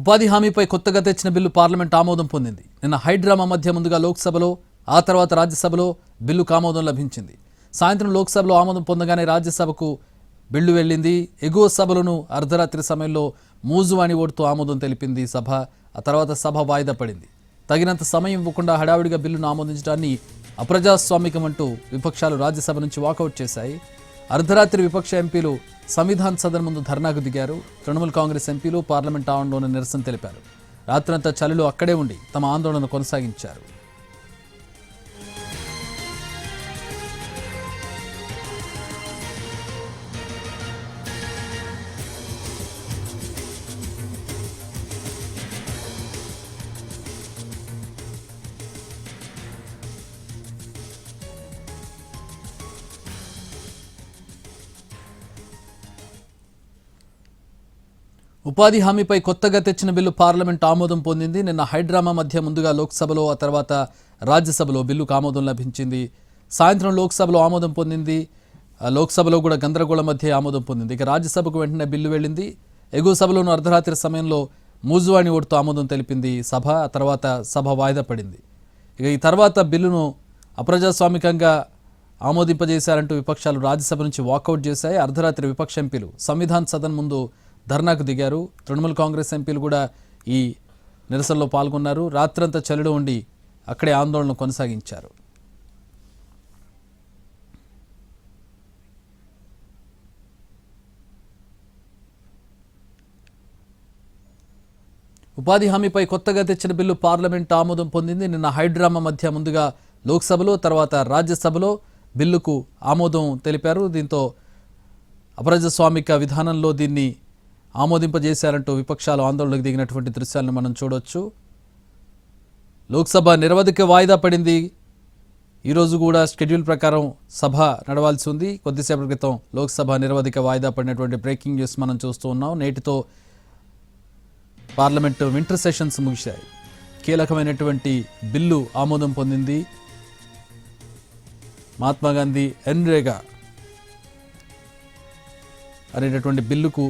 ఉపాధి హామీపై కొత్తగా తెచ్చిన బిల్లు పార్లమెంట్ ఆమోదం పొందింది. నిన్న హైడ్రామా మధ్య ముందుగా లోక్సభలో, ఆ తర్వాత రాజ్యసభలో బిల్లుకు ఆమోదం లభించింది. సాయంత్రం లోక్సభలో ఆమోదం పొందగానే రాజ్యసభకు బిల్లు వెళ్లింది. ఎగువ సభలను అర్ధరాత్రి సమయంలో మూజువాణి ఓటుతో ఆమోదం తెలిపింది సభ. ఆ తర్వాత సభ వాయిదా పడింది. తగినంత సమయం ఇవ్వకుండా హడావిడిగా బిల్లును ఆమోదించడాన్ని అప్రజాస్వామికమంటూ విపక్షాలు రాజ్యసభ నుంచి వాకౌట్ చేశాయి. అర్ధరాత్రి విపక్ష ఎంపీలు సంవిధాన్ సదన్ ముందు ధర్నాకు దిగారు. తృణమూల్ కాంగ్రెస్ ఎంపీలు పార్లమెంట్ ఆవరణలోనే నిరసన తెలిపారు. రాత్రంతా చలిలో అక్కడే ఉండి తమ ఆందోళన కొనసాగించారు. ఉపాధి హామీపై కొత్తగా తెచ్చిన బిల్లు పార్లమెంట్ ఆమోదం పొందింది. నిన్న హైడ్రామా మధ్య ముందుగా లోక్సభలో, ఆ తర్వాత రాజ్యసభలో బిల్లుకు ఆమోదం లభించింది. సాయంత్రం లోక్సభలో ఆమోదం పొందింది. లోక్సభలో కూడా గందరగోళం మధ్య ఆమోదం పొందింది. ఇక రాజ్యసభకు వెంటనే బిల్లు వెళ్ళింది. ఎగువ సభలోనూ అర్ధరాత్రి సమయంలో మూజువాణి ఓటుతో ఆమోదం తెలిపింది సభ. ఆ తర్వాత సభ వాయిదా పడింది. ఇక ఈ తర్వాత బిల్లును అప్రజాస్వామికంగా ఆమోదింపజేశారంటూ విపక్షాలు రాజ్యసభ నుంచి వాకౌట్ చేశాయి. అర్ధరాత్రి విపక్ష ఎంపీలు సంవిధాన్ సదన్ ముందు ధర్నాకు దిగారు. తృణమూల్ కాంగ్రెస్ ఎంపీలు కూడా ఈ నిరసనలో పాల్గొన్నారు. రాత్రంతా చలిలో ఉండి అక్కడే ఆందోళన కొనసాగించారు. ఉపాధి హామీపై కొత్తగా తెచ్చిన బిల్లు పార్లమెంట్ ఆమోదం పొందింది. నిన్న హైడ్రామా మధ్య ముందుగా లోక్సభలో, తర్వాత రాజ్యసభలో బిల్లుకు ఆమోదం తెలిపారు. దీంతో అప్రజాస్వామిక విధానంలో దీన్ని ఆమోదింపజేశారంటూ విపక్షాలు ఆందోళనకు దిగినటువంటి దృశ్యాలను మనం చూడొచ్చు. లోక్సభ నిరవధిక వాయిదా పడింది. ఈరోజు కూడా షెడ్యూల్ ప్రకారం సభ నడవాల్సి ఉంది. కొద్దిసేపటి క్రితం లోక్సభ నిరవధిక వాయిదా పడినటువంటి బ్రేకింగ్ న్యూస్ మనం చూస్తూ ఉన్నాం. నేటితో పార్లమెంటు వింటర్ సెషన్స్ ముగిశాయి. కీలకమైనటువంటి బిల్లు ఆమోదం పొందింది. మహాత్మాగాంధీ ఎన్రేగా అనేటటువంటి బిల్లుకు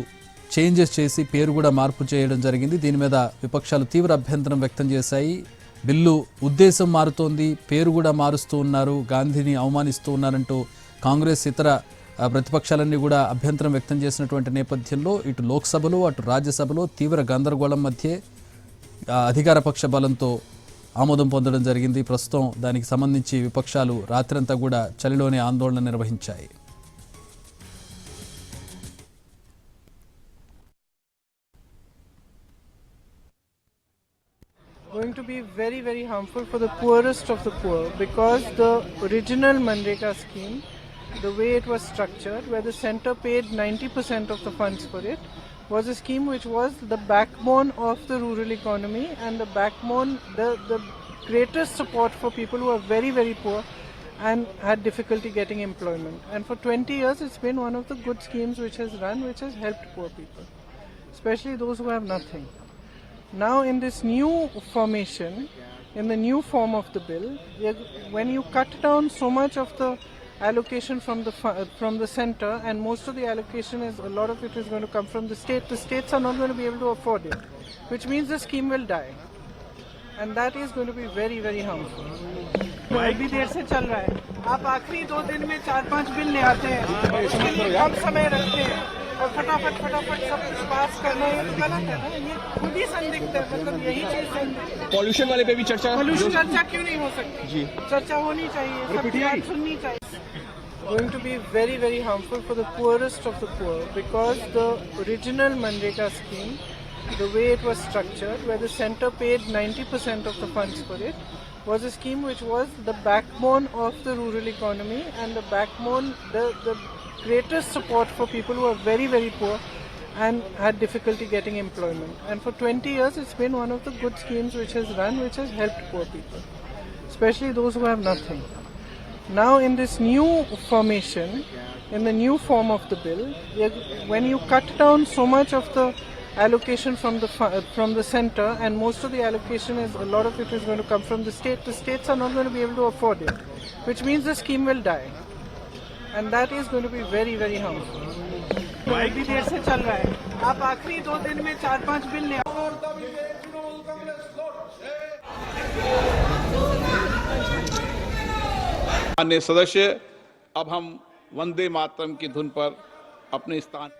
చేంజెస్ చేసి పేరు కూడా మార్పు చేయడం జరిగింది. దీని మీద విపక్షాలు తీవ్ర అభ్యంతరం వ్యక్తం చేశాయి. బిల్లు ఉద్దేశం మారుతోంది, పేరు కూడా మారుస్తూ ఉన్నారు, గాంధీని అవమానిస్తూ ఉన్నారంటూ కాంగ్రెస్ ఇతర ప్రతిపక్షాలన్నీ కూడా అభ్యంతరం వ్యక్తం చేసినటువంటి నేపథ్యంలో ఇటు లోక్సభలో అటు రాజ్యసభలో తీవ్ర గందరగోళం మధ్య అధికార పక్ష బలంతో ఆమోదం పొందడం జరిగింది. ప్రస్తుతం దానికి సంబంధించి విపక్షాలు రాత్రంతా కూడా చలిలోనే ఆందోళన నిర్వహించాయి. Going to be very, very harmful for the poorest of the poor, because the original Manrega scheme, the way it was structured, where the centre paid 90% of the funds for it, was a scheme which was the backbone of the rural economy and the backbone, the greatest support for people who are very, very poor and had difficulty getting employment. And for 20 years it's been one of the good schemes which has run, which has helped poor people, especially those who have nothing. Now in this new formation, in the new form of the bill, when you cut down so much of the allocation from the centre, and most of the allocation is, a lot of it is going to come from the states are not going to be able to afford it, which means the scheme will die, and that is going to be very, very harmful. अभी देर से चल रहा है, आप आखिरी 2 दिन में 4-5 bill ले आते हैं, उसके लिए कम समय रखते हैं और फटाफट सब कुछ पास करना, ये गलत है ना, ये खुद ही संदिग्ध है। मतलब यही चीज पॉल्यूशन वाले पे भी चर्चा क्यों नहीं हो सकती जी? चर्चा होनी चाहिए, सबकी बात सुननी चाहिए. Going to be very, very harmful for the poorest of the poor, because the original Manrega scheme, the way it was structured, where the centre paid 90% of the funds for it, was a scheme which was the backbone of the rural economy and the backbone, the greatest support for people who are very, very poor and had difficulty getting employment. And for 20 years it's been one of the good schemes which has run, which has helped poor people, especially those who have nothing. Now in this new formation, in the new form of the bill, when you cut down so much of the allocation from the centre, and most of the allocation is, a lot of it is going to come from the states are not going to be able to afford it, which means the scheme will die, and that is going to be very, very harmful. अभी देर से चल रहा है, आप आखिरी 2 दिन में 4-5 bill ले माननीय सदस्य, अब हम वंदे मातरम की धुन पर अपने स्थान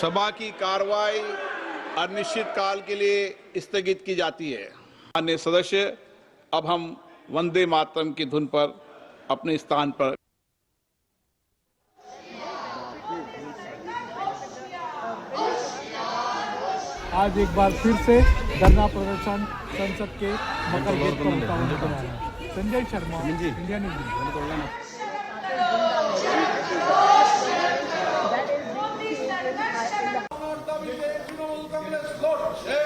सभा की कार्रवाई अनिश्चित काल के लिए स्थगित की जाती है। माननीय सदस्य, अब हम वंदे मातरम की धुन पर अपने स्थान पर आज एक बार फिर से धरना प्रदर्शन संसद के मकर गेट पर होता हुआ नजर आ रहा है। Sanjay Sharma, India news. Congress vote.